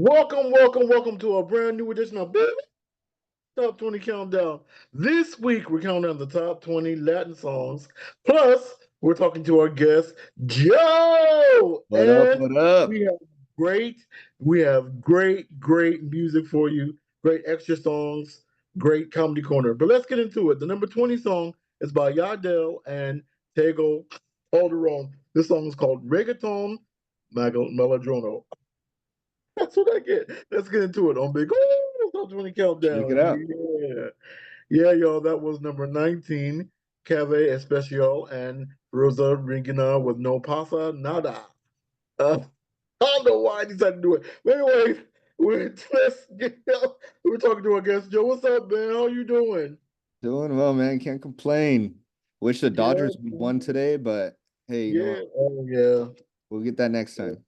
Welcome to a brand new edition of Baby Top 20 Countdown. This week, we're counting down the top 20 Latin songs. Plus, we're talking to our guest, Joe. What up? And What up? we have great, great music for you. Great extra songs, great comedy corner. But let's get into it. The number 20 song is by Yardell and Tego Calderon. This song is called Reggaeton Melodrono. That's what I get. Let's get into it on Big Top 20 Check it Countdown. out. Yeah. Yeah, y'all. That was number 19, Cave Especial and Rosa Regina with No Pasa Nada. Uh, I don't know why I decided to do it. But anyway, we're talking to our guest, Joe. What's up, man? How you doing? Doing well, man. Can't complain. Wish the Yeah, Dodgers would won man. today, but hey, you know Yeah. what? Oh, yeah. We'll get that next time.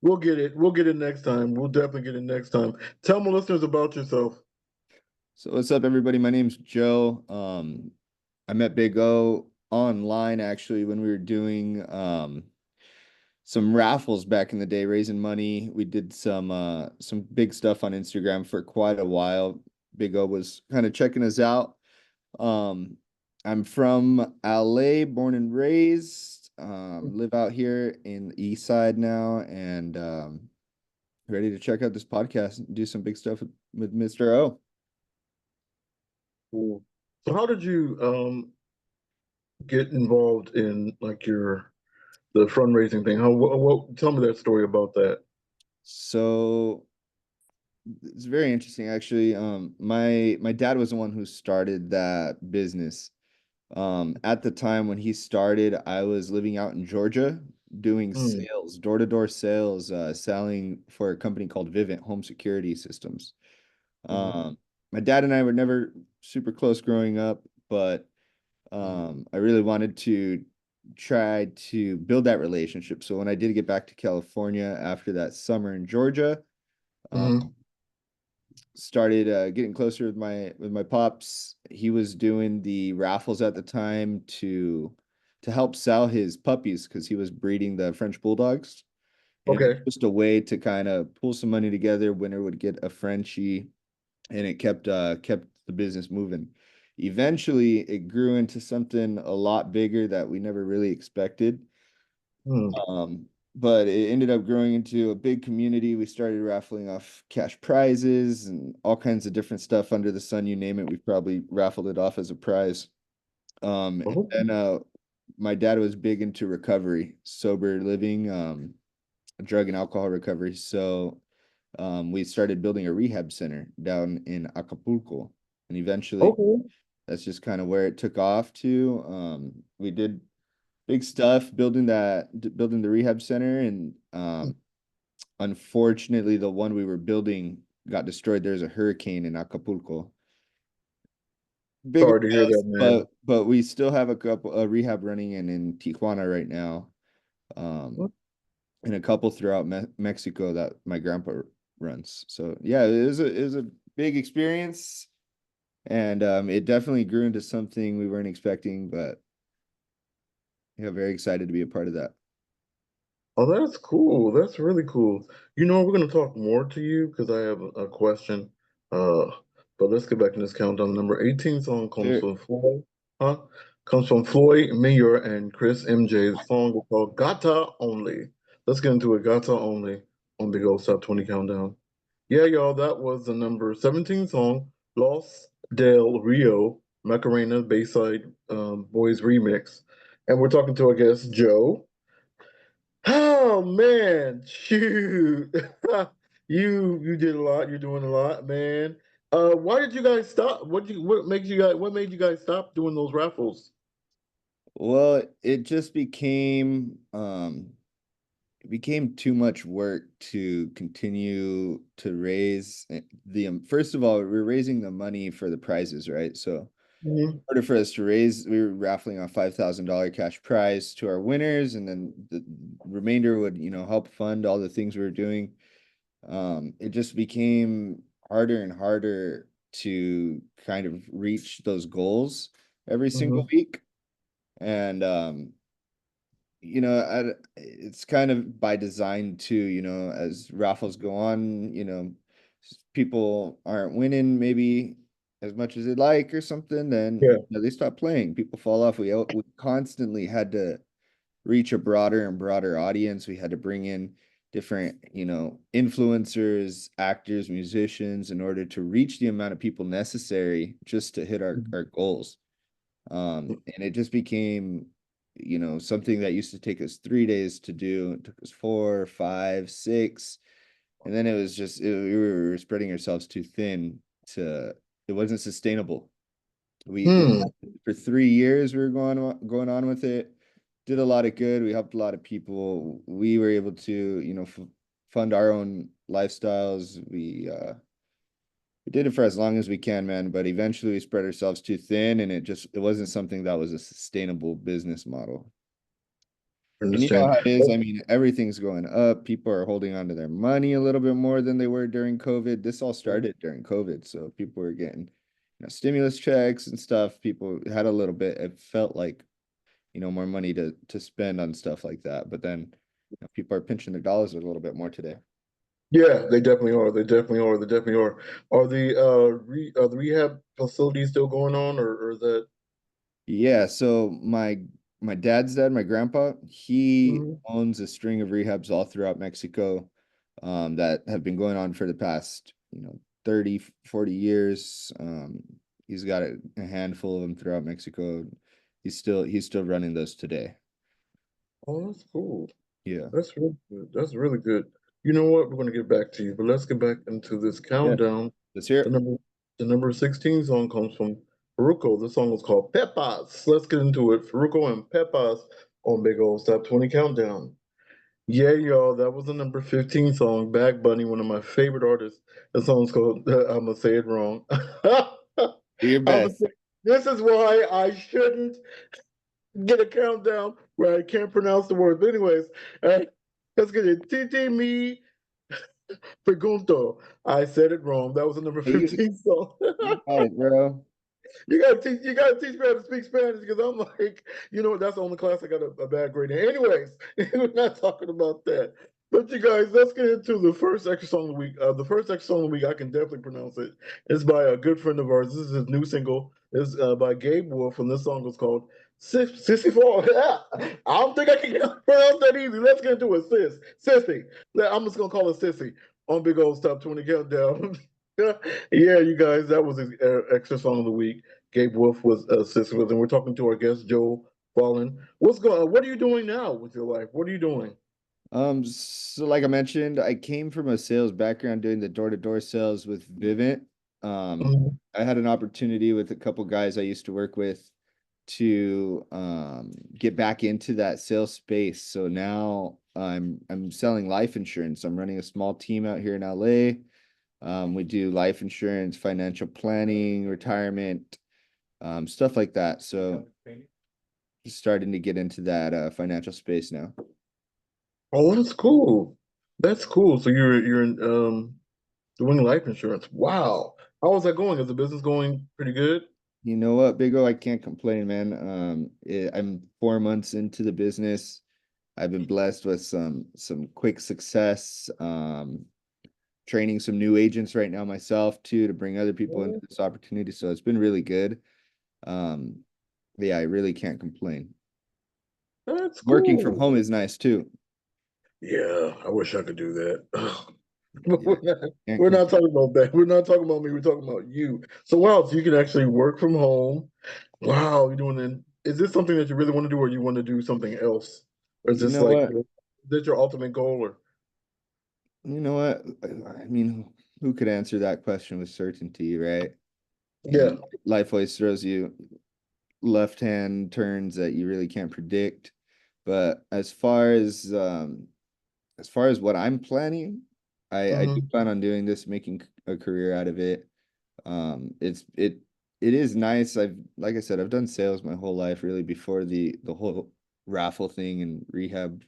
We'll get it. We'll get it next time. We'll definitely get it next time. Tell my listeners about yourself. So what's up, everybody? My name's Joe. I met Big O online actually when we were doing some raffles back in the day, raising money. We did some big stuff on Instagram for quite a while. Big O was kind of checking us out. Um, I'm from LA, born and raised. Live out here in the East Side now, and ready to check out this podcast and do some big stuff with Mr. O. Cool. So how did you get involved in like the fundraising thing? What tell me that story about that. So it's very interesting, actually. My dad was the one who started that business. At the time when he started, I was living out in Georgia doing Mm, sales, door-to-door sales, selling for a company called Vivint Home Security Systems. mm, Um, my dad and I were never super close growing up, but I really wanted to try to build that relationship. So when I did get back to California after that summer in Georgia, uh, mm, started getting closer with my pops. He was doing the raffles at the time to help sell his puppies because he was breeding the French bulldogs. And it was okay. just a way to kind of pull some money together. Winner would get a Frenchie, and it kept the business moving. Eventually, it grew into something a lot bigger that we never really expected. Mm, But it ended up growing into a big community. We started raffling off cash prizes and all kinds of different stuff under the sun. You name it, we probably raffled it off as a prize. And oh, then my dad was big into recovery, sober living, drug and alcohol recovery. So we started building a rehab center down in Acapulco. And eventually, okay. that's just kind of where it took off to. We did big stuff building the rehab center, and unfortunately the one we were building got destroyed. There's a hurricane in Acapulco. Bigger Sorry to hear loss, that, man. but we still have a rehab running in Tijuana right now, um and a couple throughout Mexico that my grandpa runs. So yeah, it was a big experience, and it definitely grew into something we weren't expecting, but yeah, very excited to be a part of that. Oh, that's cool. That's really cool. We're going to talk more to you because I have a question. Uh, but let's get back in this countdown. Number 18 song comes Sure. from Floyd, huh? Comes from Floyd Mayor and Chris MJ. The song is called Gata Only. Let's get into it. Gata Only on the Go Top 20 Countdown. Yeah, y'all, that was the number 17 song, Los Del Rio, Macarena Bayside Boys Remix. And we're talking to our guest, Joe. Oh man, shoot. You did a lot. You're doing a lot, man. Why did you guys stop? What made you guys stop doing those raffles? Well, it just became too much work to continue to raise the first of all, we're raising the money for the prizes, right? So Mhm, in order for us to raise, we were raffling off $5,000 cash prize to our winners, and then the remainder would, help fund all the things we were doing. It just became harder and harder to kind of reach those goals every single mhm, week. And it's kind of by design too, as raffles go on, people aren't winning maybe as much as they'd like or something, then Yeah. they stop playing. People fall off. We constantly had to reach a broader and broader audience. We had to bring in different, influencers, actors, musicians in order to reach the amount of people necessary just to hit our goals. And it just became, something that used to take us 3 days to do. It took us four, five, six. And then it was just, we were spreading ourselves too thin it wasn't sustainable. We Hmm. for 3 years we were going on with it. Did a lot of good. We helped a lot of people. We were able to, fund our own lifestyles. We did it for as long as we can, man, but eventually we spread ourselves too thin and it wasn't something that was a sustainable business model. And you know Understand. how it is. I mean, everything's going up. People are holding on to their money a little bit more than they were during COVID. This all started during COVID. So people were getting, stimulus checks and stuff. People had a little bit, it felt like, more money to spend on stuff like that. But then people are pinching their dollars a little bit more today. Yeah, they definitely are. They definitely are. They definitely are. Are the rehab facilities still going on, or is that? Yeah, so my dad's dad, my grandpa, he Mhm. owns a string of rehabs all throughout Mexico, that have been going on for the past, 30, 40 years. He's got a handful of them throughout Mexico. He's still running those today. Oh, that's cool. Yeah. That's really good. That's really good. You know what? We're going to get back to you, but let's get back into this Yeah. countdown. Let's hear The it. number the number 16 song comes from Faruko. The song was called Pepas. Let's get into it. Faruko and Pepas on Big Old Stop 20 Countdown. Yeah, y'all, that was the number 15 song, Bad Bunny, one of my favorite artists. The song's called, I'm gonna say it wrong. Do your I'm gonna best. say, this is why I shouldn't get a countdown where I can't pronounce the words. But anyways, let's get it. Titi me pregunto. I said it wrong. That was the number Hey, you 15 song. you got it, bro. You gotta teach me how to speak Spanish because I'm like, that's the only class I got a bad grade in. Anyways, we're not talking about that. But you guys, let's get into the first extra song of the week. The first extra song of the week, I can definitely pronounce it. It's by a good friend of ours. This is his new single. It's by Gabe Wolf, and this song was called Sissy Fall. Yeah, I don't think I can pronounce that easy. Let's get into it. Sissy. I'm just gonna call it Sissy on Big Old Stop 20 Countdown. Yeah, you guys, that was an extra song of the week. Gabe Wolf was assisting with, and we're talking to our guest Joe Fallin. What are you doing now with your life? What are you doing? So like I mentioned, I came from a sales background doing the door-to-door sales with Vivint. Mhm. I had an opportunity with a couple guys I used to work with to get back into that sales space. So now I'm selling life insurance. I'm running a small team out here in LA. We do life insurance, financial planning, retirement, stuff like that. So just starting to get into that financial space now. Oh, that's cool. That's cool. So you're in, doing life insurance. Wow. How is that going? Is the business going pretty good? You know what, Big O, I can't complain, man. I'm 4 months into the business. I've been blessed with some quick success. Training some new agents right now myself too to bring other people into Oh, this opportunity. So it's been really good. Um, yeah, I really can't complain. that's Working from cool. home is nice too. Yeah, I wish I could do that. But Yeah, can't we're not complain. talking about that. We're not talking about me. We're talking about you. So wow, so you can actually work from home. Wow, you're doing it. Is this something that you really want to do, or you want to do something else? Or is You this know like, what? is this your ultimate goal? Or You know what? I mean, who could answer that question with certainty, right? yeah. Life always throws you left hand turns that you really can't predict. But as far as what I'm planning, I do Hmm. plan on doing this, making a career out of it. It is nice. Like I said, I've done sales my whole life, really, before the whole raffle thing and rehab,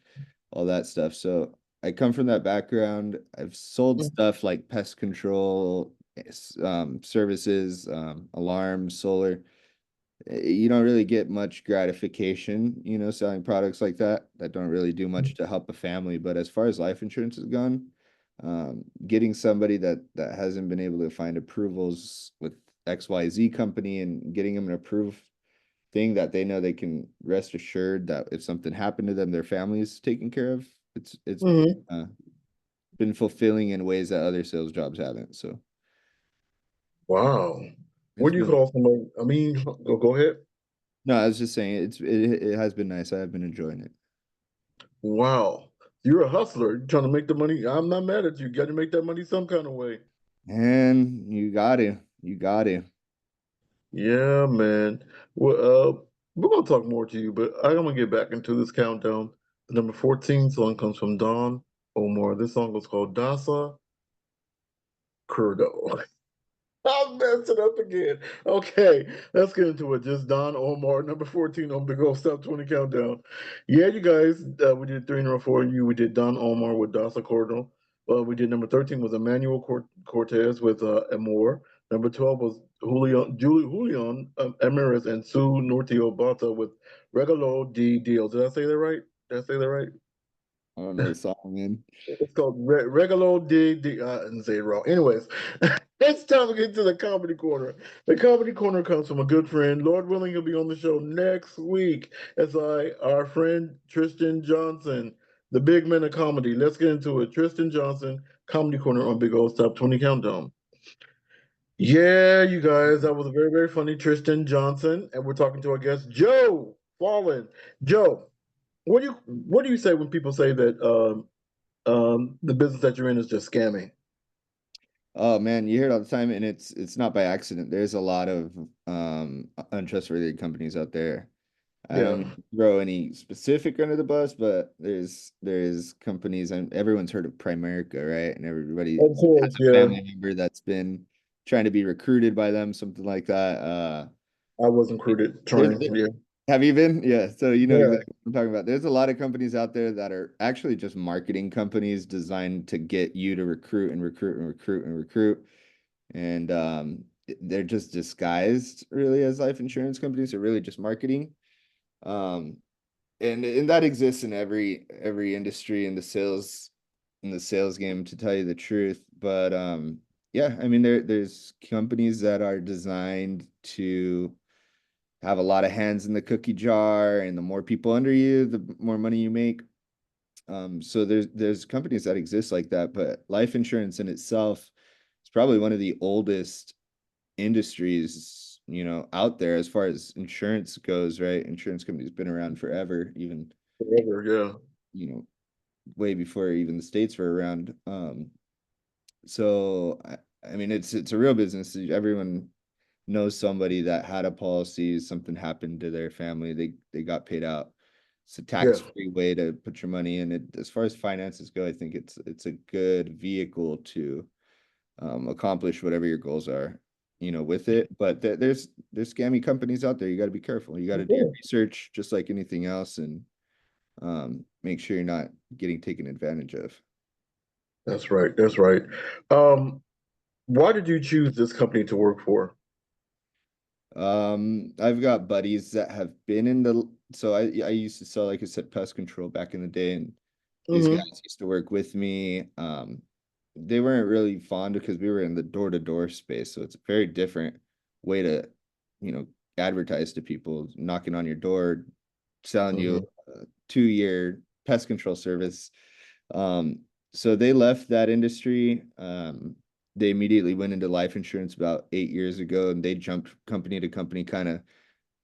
all that stuff. So I come from that background. I've sold stuff like pest control, services, alarms, solar. you don't really get much gratification, selling products like that don't really do much to help a family. But as far as life insurance is gone, getting somebody that hasn't been able to find approvals with XYZ company and getting them an approved thing that they know they can rest assured that if something happened to them, their family is taken care of. It's Hmm. uh, been fulfilling in ways that other sales jobs haven't. So Wow. What it's do you been call somebody? I mean, go ahead. no, I was just saying it has been nice. I have been enjoying it. Wow. You're a hustler. You're trying to make the money. I'm not mad at you. You got to make that money some kind of way. And you got to. Yeah, man. Well, we're gonna talk more to you, but I'm gonna get back into this countdown. The number 14 song comes from Don Omar. This song was called Dasa Curdo. I'll mess it up again. Okay, let's get into it. Just Don Omar, number 14 on Big Old Stop 20 Countdown. Yeah, you guys, we did three in a row for you. We did Don Omar with Dasa Cordon. We did number 13 was Emmanuel Cortez with Amor. Number 12 was Julian Emiris and Sue Nortio Bata with Regalo D Deal. Did I say that right? Did I say that right? I don't know the song, man. It's called Regalo D. I didn't say it wrong. Anyways, it's time to get to the comedy corner. The comedy corner comes from a good friend. Lord willing, he'll be on the show next week. Our friend Tristan Johnson, the big man of comedy. Let's get into it. Tristan Johnson, comedy corner on Big Old Stop 20 Countdown. Yeah, you guys, that was a very, very funny Tristan Johnson. And we're talking to our guest, Joe Fallin. Joe, what do you say when people say that the business that you're in is just scamming? Oh man, you hear it all the time, and it's not by accident. There's a lot of untrustworthy companies out there. I don't Yeah, mean to throw any specific under the bus, but there's companies, and everyone's heard of Primerica, right? And everybody of has course. a Yeah, family member that's been trying to be recruited by them, something like that. I was included There's, trying. Yeah, have you been? Yeah, so you know yeah, exactly what I'm talking about. There's a lot of companies out there that are actually just marketing companies designed to get you to recruit and recruit and recruit and recruit. And they're just disguised really as life insurance companies. They're really just marketing. Um, and that exists in every industry in the sales game, to tell you the truth. But yeah, I mean there's companies that are designed to have a lot of hands in the cookie jar, and the more people under you, the more money you make. So there's companies that exist like that, but life insurance in itself is probably one of the oldest industries, out there as far as insurance goes, right? Insurance companies been around forever, even, forever. Yeah, you know, way before even the states were around. So I mean it's a real business. Everyone knows somebody that had a policy, something happened to their family, they got paid out. It's a yeah, tax-free way to put your money in it. As far as finances go, I think it's a good vehicle to accomplish whatever your goals are, with it. But there's scammy companies out there. You got to be careful. You got to of do your course. research just like anything else, and make sure you're not getting taken advantage of. That's right. That's right. Um, why did you choose this company to work for? I've got buddies that have been in the so I used to sell, like I said, pest control back in the day, and these Hmm. guys used to work with me. They weren't really fond because we were in the door-to-door space, so it's a very different way to, you know, advertise to people, knocking on your door, selling you Hmm. a 2-year pest control service. Um, so they left that industry. They immediately went into life insurance about 8 years ago, and they jumped company to company, kind of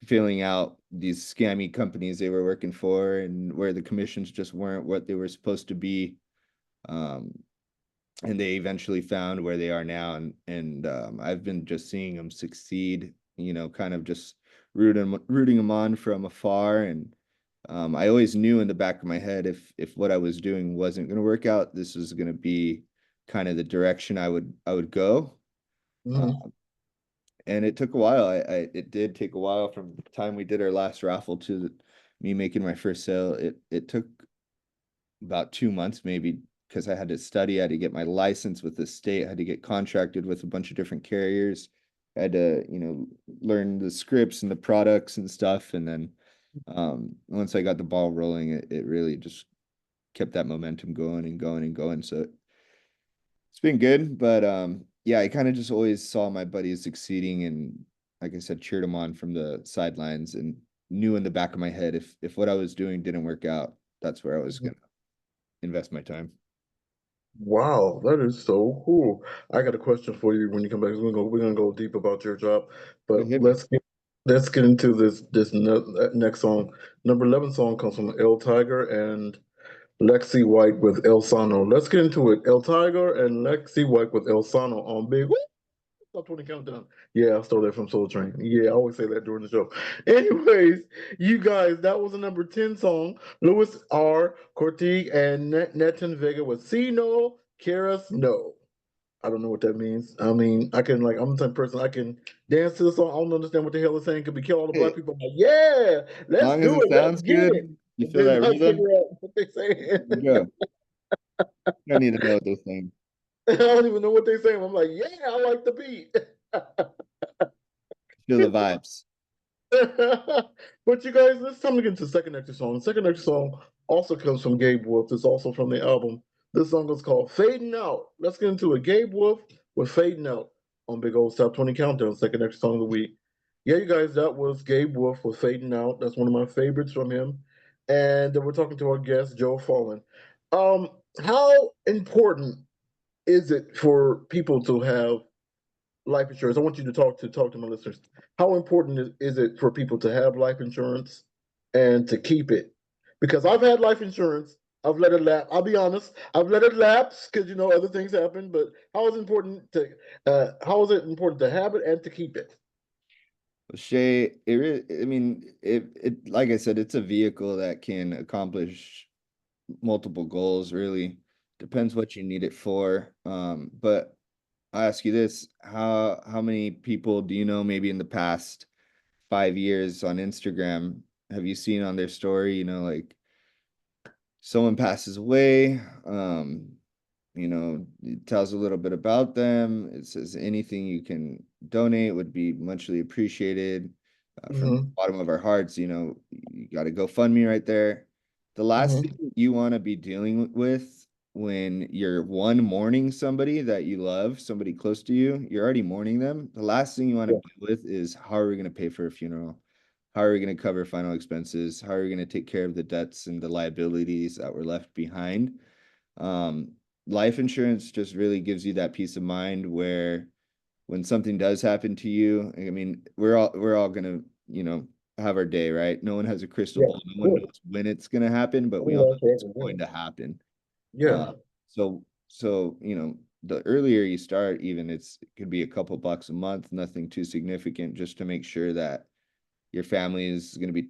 filling out these scammy companies they were working for, and where the commissions just weren't what they were supposed to be. Um, and they eventually found where they are now, and I've been just seeing them succeed, kind of just rooting them on from afar. And I always knew in the back of my head, if what I was doing wasn't going to work out, this was going to be kind of the direction I would go. uh, Hmm. and it took a while. It did take a while from the time we did our last raffle to me making my first sale. It took about 2 months maybe, because I had to study, I had to get my license with the state, I had to get contracted with a bunch of different carriers. had to, learn the scripts and the products and stuff. And then once I got the ball rolling, it really just kept that momentum going and going and going. So it's been good, but yeah, I kind of just always saw my buddies succeeding and like I said, cheered them on from the sidelines and knew in the back of my head if what I was doing didn't work out, that's where I was Mhm. gonna invest my time. Wow, that is so cool. I got a question for you when you come back. We're gonna go deep about your job, It but hit me. let's get into this next song. Number 11 song comes from El Tiger and Lexi White with El Sano. Let's get into it. El Tiger and Lexi White with El Sano on Big Top 20 Countdown. Yeah, I stole that from Soul Train. Yeah, I always say that during the show. Anyways, you guys, that was the number 10 song. Louis R. Cortig and Netan Vega with See No, Keras No. I don't know what that means. I mean, I can like I'm the type of person I can dance to the song. I don't understand what the hell it's saying. Could be kill all the black Hey, people. I'm like, yeah, as let's long as do it it. Let's sounds get it. good, you And feel then that I rhythm, figure out what they say. you go. You don't need to know what they're saying. I don't even know what they say. I'm like, yeah, I like the beat. Feel the vibes. But you guys, it's time to get into the second extra song. The second extra song also comes from Gabe Wolf. It's also from the album. This song is called Fading Out. Let's get into it. Gabe Wolf with Fading Out on Big Old Top 20 Countdown, second extra song of the week. Yeah, you guys, that was Gabe Wolf with Fading Out. That's one of my favorites from him. And we're talking to our guest, Joe Fallin. Um, how important is it for people to have life insurance? I want you to talk to my listeners. How important is it for people to have life insurance and to keep it? Because I've had life insurance. I've let it lapse. I'll be honest. I've let it lapse because other things happen. But how is it important to have it and to keep it? Shay, I mean, like I said, it's a vehicle that can accomplish multiple goals, really. Depends what you need it for. But I ask you this, how many people do you know maybe in the past 5 years on Instagram have you seen on their story, like someone passes away, it tells a little bit about them. It says anything you can donate would be muchly appreciated. From the Hmm. bottom of our hearts, you got to GoFundMe right there. The last Hmm. thing you want to be dealing with when you're one mourning somebody that you love, somebody close to you, you're already mourning them. The last thing you want to Yeah. deal with is how are we going to pay for a funeral? How are we going to cover final expenses? How are we going to take care of the debts and the liabilities that were left behind? Um, Life insurance just really gives you that peace of mind where when something does happen to you, I mean, we're all gonna, have our day, right? No one has a crystal Yeah. ball. No one Good. knows when it's gonna happen, but we all know Oh, it's that's right. going to happen. Uh, Yeah. so the earlier you start, even it could be a couple bucks a month, nothing too significant, just to make sure that your family is going to be,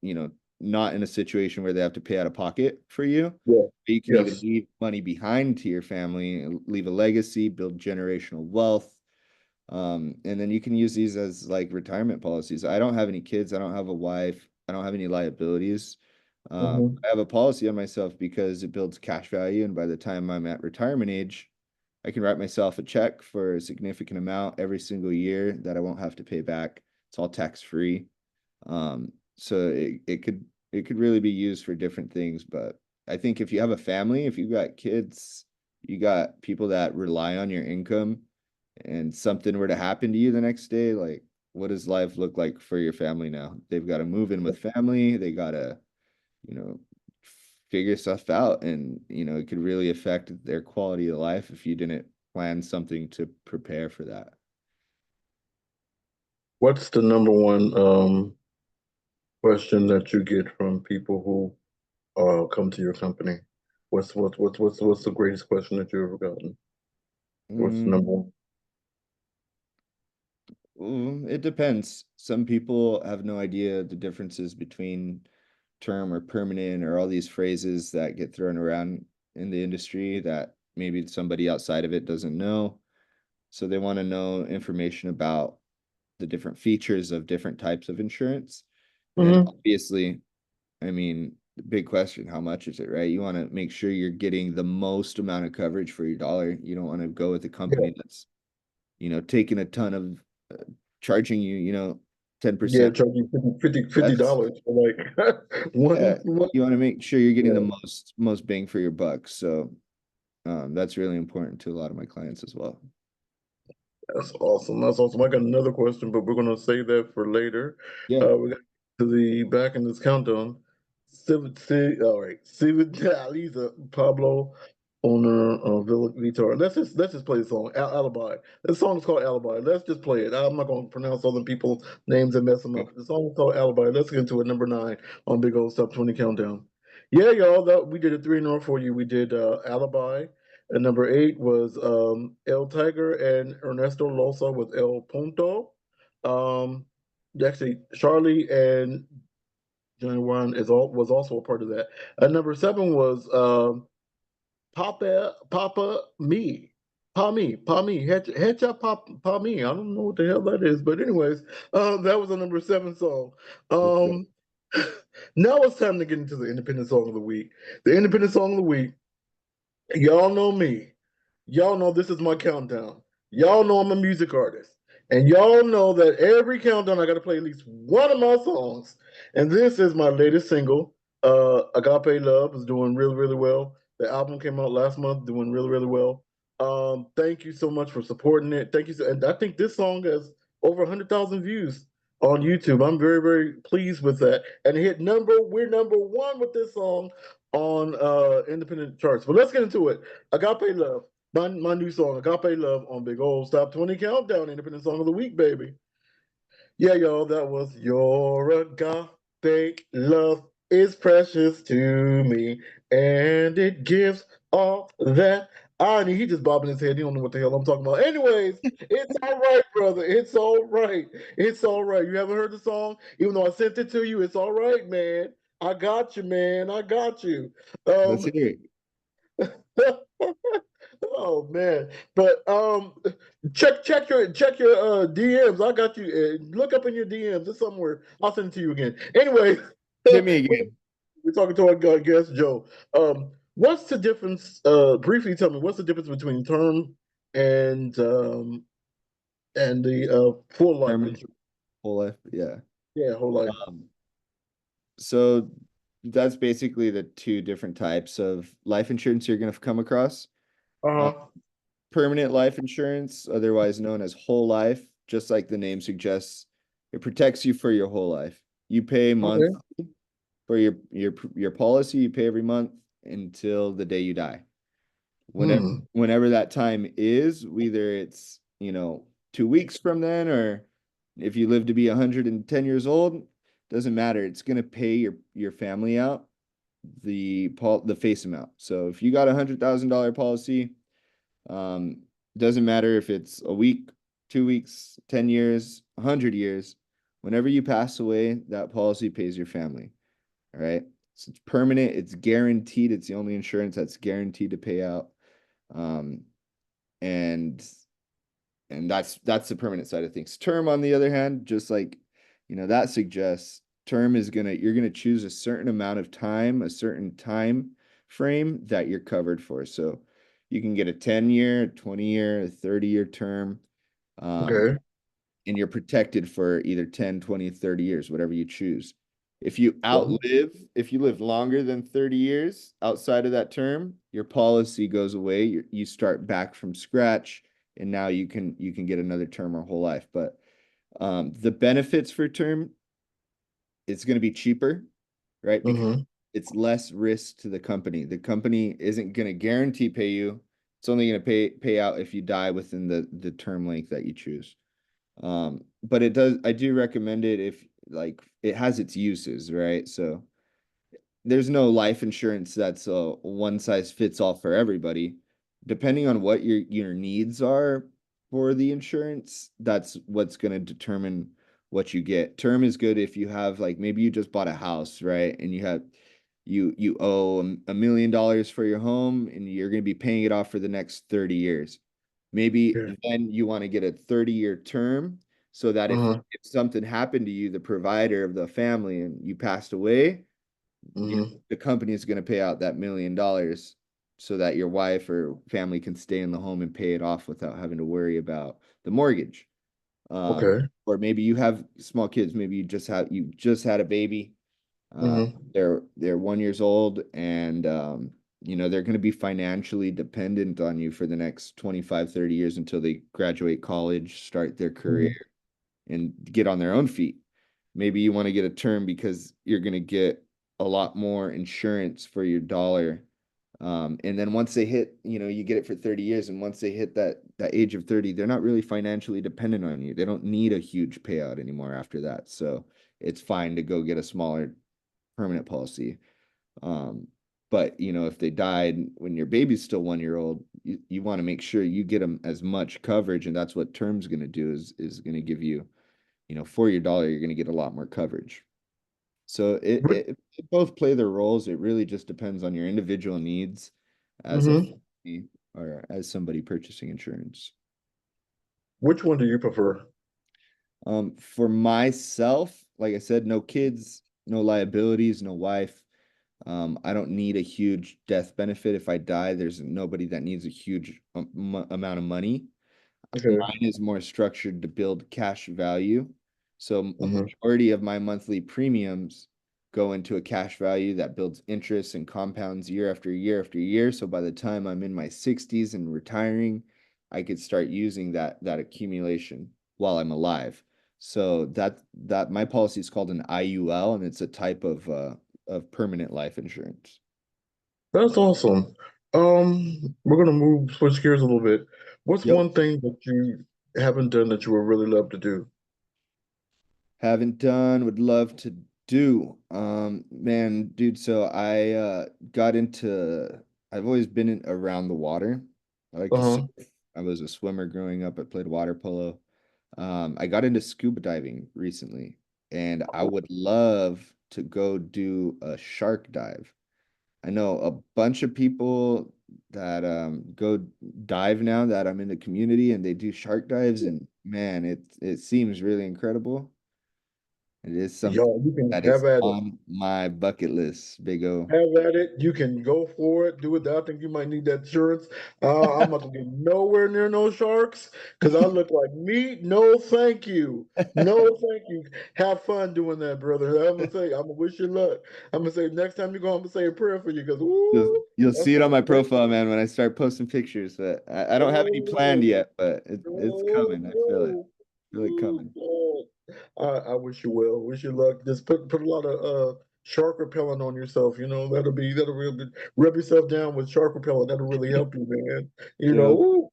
you know, not in a situation where they have to pay out of pocket for you. Yeah. You can even Yes. leave money behind to your family, leave a legacy, build generational wealth. And then you can use these as like retirement policies. I don't have any kids. I don't have a wife. I don't have any liabilities. Hmm. I have a policy on myself because it builds cash value. And by the time I'm at retirement age, I can write myself a check for a significant amount every single year that I won't have to pay back. It's all tax free. So it could really be used for different things. But I think if you have a family, if you've got kids, you got people that rely on your income and something were to happen to you the next day, like what does life look like for your family now? They've got to move in with family, they gotta, you know, figure stuff out, and it could really affect their quality of life if you didn't plan something to prepare for that. What's the number one question that you get from people who come to your company? What's the greatest question that you've ever gotten? What's the Mm, number one? it depends. Some people have no idea the differences between term or permanent or all these phrases that get thrown around in the industry that maybe somebody outside of it doesn't know. So they want to know information about the different features of different types of insurance. And Hmm. obviously, I mean, the big question, how much is it, right? You want to make sure you're getting the most amount of coverage for your dollar. You don't want to go with a Yeah. company that's, taking a ton of charging you, Yeah, 10%. charge you 50 That's $50 for like one. you want to make sure you're getting the Yeah. most bang for your buck. So that's really important to a lot of my clients as well. That's awesome. That's awesome. I got another question, but we're gonna save that for later. Yeah. We got to the back in this countdown. All right. Civic Aliza Pablo owner of Villa Vitor. Let's just play the song. Alibi. The song is called Alibi. Let's just play it. I'm not gonna pronounce other people's names and mess them up. The song is called Alibi. Let's get into it. Number 9 on Big Old Top 20 Countdown. Yeah, y'all. That we did a 3 in a row for you. We did Alibi. And number 8 was El Tiger and Ernesto Loza with El Punto. Um, actually, Charlie and Johnny Juan was also a part of that. And number 7 was Papa Me. Pa Me, Headshot Pa Me. I don't know what the hell that is, but anyways, that was a number 7 song. Um, now it's time to get into the independent song of the week. The independent song of the week, y'all know me. Y'all know this is my countdown. Y'all know I'm a music artist. And y'all know that every countdown I got to play at least one of my songs. And this is my latest single. Agape Love is doing really, really well. The album came out last month, doing really, really well. Thank you so much for supporting it. Thank you. And I think this song has over 100,000 views on YouTube. I'm very, very pleased with that. And we're number 1 with this song on independent charts. But let's get into it. Agape Love. My new song, Agape Love, on Big Old Top 20 Countdown, Independent Song of the Week, baby. Yeah, y'all, that was Your Agape Love is precious to me, and it gives all that I need. He just bobbing his head. He don't know what the hell I'm talking about. Anyways, it's all right, brother. It's all right. It's all right. You haven't heard the song? Even though I sent it to you, it's all right, man. I got you, man. I got you. Let's hear it. Oh man, but check your DMs. I got you. Look up in your DMs. It's somewhere. I'll send it to you again. Anyway, Hit me we're again. talking to our guest Joe. What's the difference? Briefly tell me what's the difference between term and the full life Permanent insurance? whole life. Yeah. Yeah, whole life. Um, so that's basically the two different types of life insurance you're going to come across. Uh, Uh-huh. Permanent life insurance, otherwise known as whole life, just like the name suggests, it protects you for your whole life. You pay month Okay. for your policy, you pay every month until the day you die. Whenever Hmm. whenever that time is, whether it's, 2 weeks from then, or if you live to be 110 years old, doesn't matter. It's gonna pay your family out the face amount. So if you got $100,000 policy, doesn't matter if it's a week, 2 weeks, 10 years, 100 years, whenever you pass away, that policy pays your family. All right. So it's permanent, it's guaranteed. It's the only insurance that's guaranteed to pay out. Um, and that's the permanent side of things. Term, on the other hand, just like that suggests, term is you're gonna choose a certain amount of time, a certain time frame that you're covered for. So you can get a 10-year, 20-year, a 30-year term. Um, Okay. and you're protected for either 10, 20, 30 years, whatever you choose. Well, If you live longer than 30 years outside of that term, your policy goes away. You start back from scratch, and now you can get another term or whole life. But the benefits for term, it's going to be cheaper, right? Because mhm. it's less risk to the company. The company isn't going to guarantee pay you. It's only going to pay out if you die within the term length that you choose. But I do recommend it if, like, it has its uses, right? So there's no life insurance that's a one size fits all for everybody. Depending on what your needs are for the insurance, that's what's going to determine what you get. Term is good if you have, like, maybe you just bought a house, right? And you owe $1 million for your home, and you're going to be paying it off for the next 30 years. Maybe Okay. then you want to get a 30-year term, so that Uh-huh. if something happened to you, the provider of the family, and you passed away, Mhm. the company is going to pay out that $1 million, so that your wife or family can stay in the home and pay it off without having to worry about the mortgage. Okay. Or maybe you have small kids, maybe you just had a baby. Uh, Mm-hmm. they're 1 years old, and they're going to be financially dependent on you for the next 25, 30 years until they graduate college, start their career, Mm-hmm. and get on their own feet. Maybe you want to get a term because you're going to get a lot more insurance for your dollar. And then once they hit, you get it for 30 years, and once they hit that age of 30, they're not really financially dependent on you. They don't need a huge payout anymore after that. So it's fine to go get a smaller permanent policy. Um, but if they died when your baby's still 1 year old, you want to make sure you get them as much coverage, and that's what term's going to do is going to give you, for your dollar, you're going to get a lot more coverage. So it both play their roles. It really just depends on your individual needs as a Mm-hmm. family or as somebody purchasing insurance. Which one do you prefer? For myself, like I said, no kids, no liabilities, no wife. I don't need a huge death benefit. If I die, there's nobody that needs a huge amount of money. Okay. Mine is more structured to build cash value. So a Mm-hmm. majority of my monthly premiums go into a cash value that builds interest and compounds year after year after year. So by the time I'm in my 60s and retiring, I could start using that accumulation while I'm alive. So that my policy is called an IUL, and it's a type of permanent life insurance. That's awesome. We're gonna switch gears a little bit. What's Yep. one thing that you haven't done that you would really love to do? Haven't done, would love to do. Man, dude, so I got into I've always been around the water. I like to surf. Uh-huh. I was a swimmer growing up. I played water polo. I got into scuba diving recently, and I would love to go do a shark dive. I know a bunch of people that go dive now that I'm in the community, and they do shark dives, and man, it seems really incredible. It is something Y'all, you can that have is at it. on my bucket list, Big O. Have at it. You can go for it. Do it. I think you might need that insurance. I'm not gonna get nowhere near no sharks because I look like meat. No, thank you. No, thank you. Have fun doing that, brother. I'm gonna say, I'm gonna wish you luck. I'm gonna say next time you go, I'm gonna say a prayer for you because You'll, ooh, you'll that see it on sounds my great. profile, man, when I start posting pictures. But I don't have any planned Oh, yet, but it's oh, coming. I feel it. no. Feel it coming. Ooh, God. I wish you well. Wish you luck. Just put a lot of shark repellent on yourself. That'll really rub yourself down with shark repellent. That'll really help you, man. Yep. Ooh,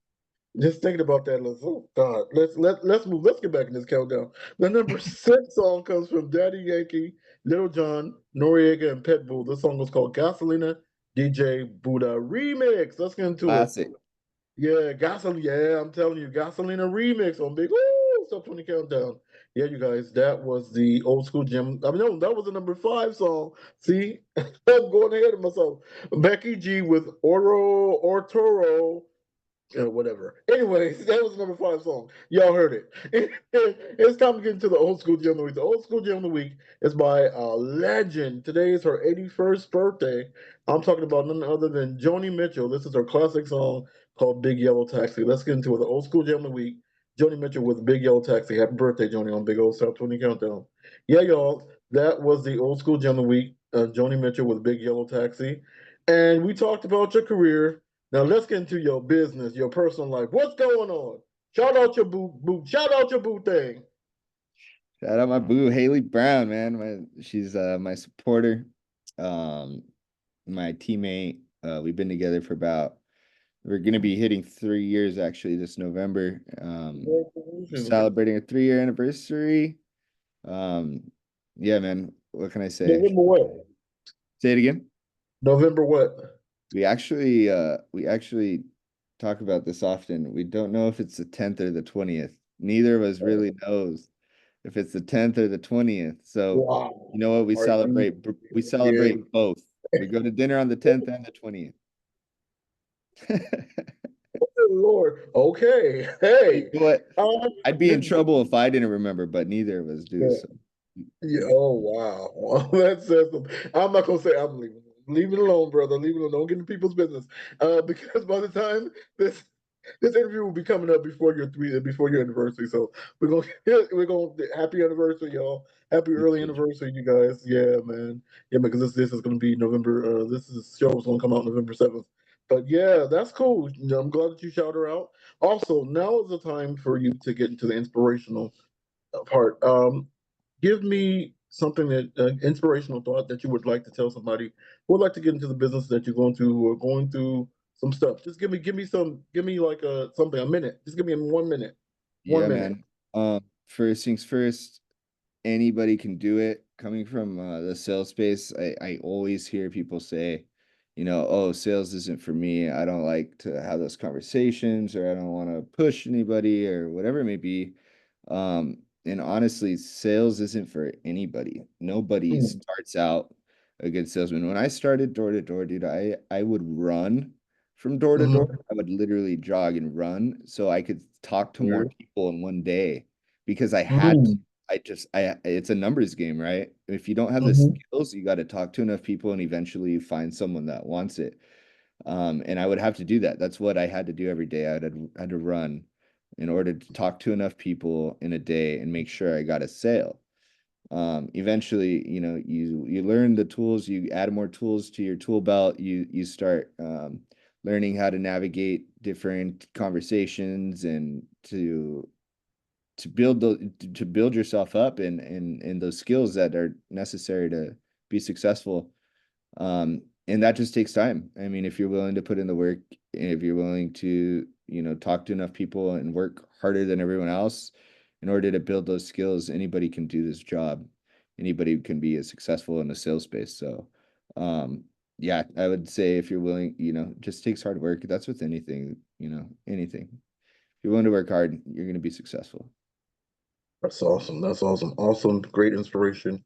just thinking about that. Oh God, let's move. Let's get back in this countdown. The number six song comes from Daddy Yankee, Little John, Noriega, and Pitbull. This song was called Gasolina DJ Buddha Remix. Let's get into it. Classic. Yeah, gasoline. Yeah, I'm telling you, Gasolina remix on Big Woo Top 20 Countdown. Yeah, you guys, that was the old school gym. I mean, no, that was the number five song. See, I'm going ahead of myself. Becky G with Ortoro, whatever. Anyways, that was the number five song. Y'all heard it. It's time to get into the old school gem of the week. The old school gem of the week is by a legend. Today is her 81st birthday. I'm talking about none other than Joni Mitchell. This is her classic song called Big Yellow Taxi. Let's get into it. The old school gem of the week. Joni Mitchell with Big Yellow Taxi. Happy birthday, Joni, on Big Old South 20 Countdown. Yeah, y'all. That was the old school gem of the week. Joni Mitchell with Big Yellow Taxi. And we talked about your career. Now let's get into your business, your personal life. What's going on? Shout out your boo. Shout out your boo thing. Shout out my boo, Haley Brown, man. She's my supporter, um, my teammate. We've been together for we're gonna be hitting 3 years actually this November. Congratulations. Celebrating a 3 year anniversary. Um, yeah, man. What can I say? November what? Say it again. November what? We actually talk about this often. We don't know if it's the 10th or the 20th. Neither of us really knows if it's the 10th or the 20th. So, you Wow. know what? We Are you celebrate we serious? celebrate both. We go to dinner on the 10th and the 20th. Good Lord. Okay. You Hey. know what? Um, I'd be in trouble if I didn't remember, but neither of us do. yeah. So, Yeah, oh wow. That says something. I'm not gonna say I'm leaving. Leave it alone, brother. Leave it alone. Don't get in people's business. Because by the time this this interview will be coming up before your anniversary. So we're gonna we're gonna happy anniversary, y'all. Happy early anniversary, you guys. Yeah, man. Yeah, because this is gonna be November. This is show is gonna come out November 7th. But yeah, that's cool. I'm glad that you shout her out. Also, now is the time for you to get into the inspirational part. Give me something that inspirational thought that you would like to tell somebody who would like to get into the business that you're going through or going through some stuff. Just give me like something, a minute. Just give me 1 minute. One Yeah, minute. man. First things first, anybody can do it. Coming from the sales space, I always hear people say, oh, sales isn't for me. I don't like to have those conversations, or I don't want to push anybody, or whatever it may be. And honestly, sales isn't for anybody. Nobody Mm, starts out a good salesman. When I started door to door, dude, I would run from door to door. mm-hmm. I would literally jog and run so I could talk to more Yeah. people in one day because I had to. Mm, It's a numbers game, right? If you don't have the mm-hmm. skills, you got to talk to enough people and eventually you find someone that wants it. And I would have to do that. That's what I had to do every day. had to run in order to talk to enough people in a day and make sure I got a sale. Eventually, you learn the tools, you add more tools to your tool belt, you start learning how to navigate different conversations and to build yourself up in those skills that are necessary to be successful. And that just takes time. I mean, if you're willing to put in the work, if you're willing to, talk to enough people and work harder than everyone else in order to build those skills, anybody can do this job. Anybody can be as successful in the sales space. So, yeah, I would say if you're willing, just takes hard work. That's with anything, anything. If you're willing to work hard, you're going to be successful. That's awesome. That's awesome. Awesome. Great inspiration.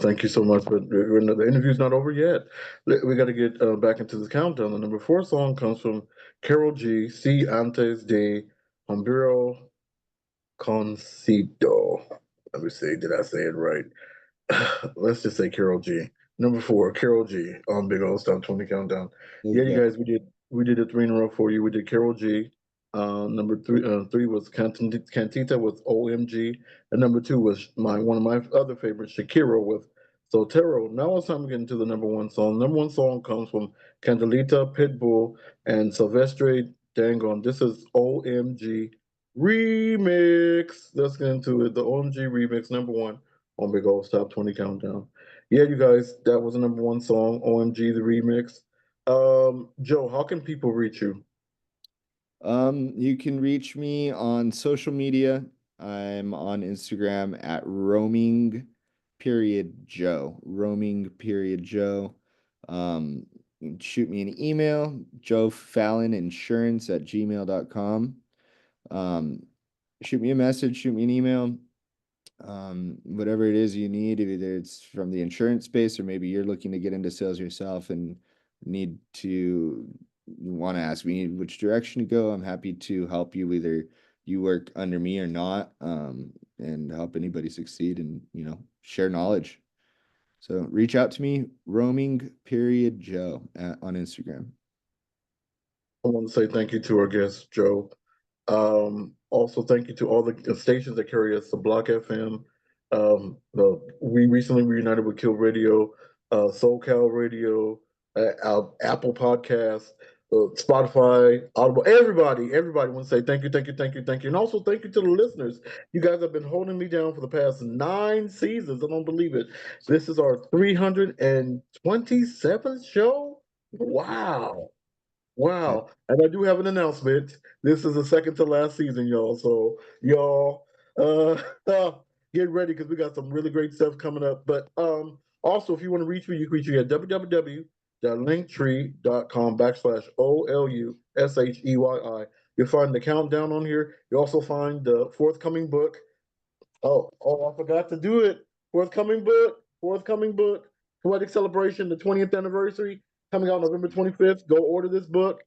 Thank you so much. But the interview's not over yet. We got to get back into the countdown. The number 4 song comes from Carol G. Si antes de Hombero Concito. Let me see. Did I say it right? Let's just say Carol G. Number 4, Carol G on Big Old Stop 20 Countdown. Let's Yeah, you go. guys, we did a three in a row for you. We did Carol G. Number 3 was Cantita with OMG, and number 2 was my one of my other favorites, Shakira with Sotero. Now it's time to get into the number 1 song. Number 1 song comes from Candelita, Pitbull, and Silvestre Dangon. This is OMG Remix. Let's get into it. The OMG Remix, number 1 on Big Old Stop 20 Countdown. Yeah, you guys, that was the number 1 song, OMG the remix. Joe, how can people reach you? You can reach me on social media. I'm on Instagram at roaming period Joe. You can shoot me an email, Joe Fallin Insurance at gmail.com. Um, Shoot me a message, shoot me an email. Whatever it is you need, either it's from the insurance space or maybe you're looking to get into sales yourself and need to want to ask me which direction to go. I'm happy to help you, whether you work under me or not, and help anybody succeed and, share knowledge. So reach out to me, roaming period Joe on Instagram. I want to say thank you to our guest, Joe. Also, thank you to all the stations that carry us, the Block FM. We recently reunited with Kill Radio, SoCal Radio, Apple Podcasts, Spotify, Audible. Everybody want to say thank you, thank you, thank you, thank you. And also thank you to the listeners. You guys have been holding me down for the past 9 seasons. I don't believe it. This is our 327th show. Wow. Yeah. Wow. And I do have an announcement. This is the second to last season, y'all. So y'all uh get ready because we got some really great stuff coming up. But also if you want to reach me, you can reach me at www.linktree.com/OLUSHEYI. You'll find the countdown on here. You also find the forthcoming book. I forgot to do it. Forthcoming book, Poetic Celebration, the 20th anniversary, coming out November 25th. Go order this book.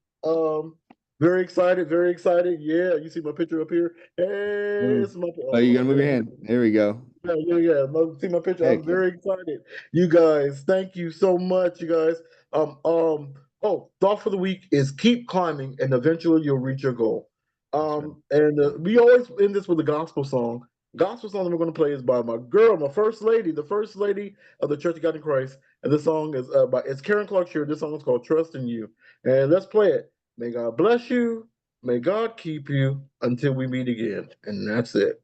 Very excited, very excited. Yeah, you see my picture up here. Hey, Oh, it's my you hold gotta on, move let your me hand. There we go. yeah. See my picture. I'm Heck yeah. very excited. You guys, thank you so much, you guys. Um, um, Oh, thought for the week is keep climbing, and eventually you'll reach your goal. That's right. And we always end this with a gospel song. Gospel song that we're going to play is by my girl, my first lady, the first lady of the Church of God in Christ. And this song is by it's Karen Clark Sheard. This song is called "Trust in You." And let's play it. May God bless you. May God keep you until we meet again. And that's it.